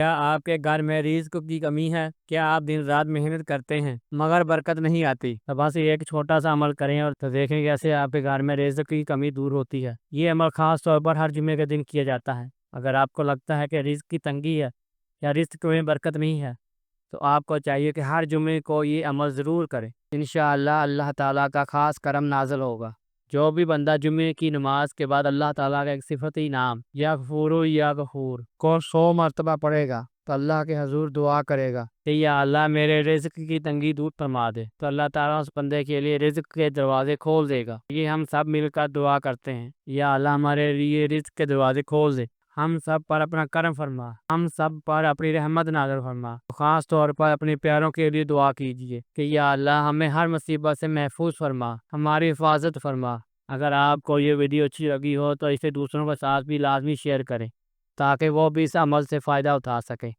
کیا آپ کے گھر میں رزق کی کمی ہے؟ کیا آپ دن رات محنت کرتے ہیں مگر برکت نہیں آتی؟ تو بس ایک چھوٹا سا عمل کریں اور تو دیکھیں کیسے آپ کے گھر میں رزق کی کمی دور ہوتی ہے۔ یہ عمل خاص طور پر ہر جمعے کے دن کیا جاتا ہے۔ اگر آپ کو لگتا ہے کہ رزق کی تنگی ہے یا رزق میں برکت نہیں ہے تو آپ کو چاہیے کہ ہر جمعے کو یہ عمل ضرور کریں۔ انشاءاللہ اللہ تعالیٰ کا خاص کرم نازل ہوگا۔ جو بھی بندہ جمعے کی نماز کے بعد اللہ تعالیٰ کا ایک صفتی نام یا غفور یا غفور کو 100 مرتبہ پڑھے گا تو اللہ کے حضور دعا کرے گا کہ یا اللہ میرے رزق کی تنگی دور فرما دے، تو اللہ تعالیٰ اس بندے کے لیے رزق کے دروازے کھول دے گا۔ یہ ہم سب مل کر دعا کرتے ہیں، یا اللہ ہمارے لیے رزق کے دروازے کھول دے، ہم سب پر اپنا کرم فرما، ہم سب پر اپنی رحمت نازل فرما۔ خاص طور پر اپنے پیاروں کے لیے دعا کیجیے کہ یا اللہ ہمیں ہر مصیبت سے محفوظ فرما، ہماری حفاظت فرما۔ اگر آپ کو یہ ویڈیو اچھی لگی ہو تو اسے دوسروں کے ساتھ بھی لازمی شیئر کریں تاکہ وہ بھی اس عمل سے فائدہ اٹھا سکیں۔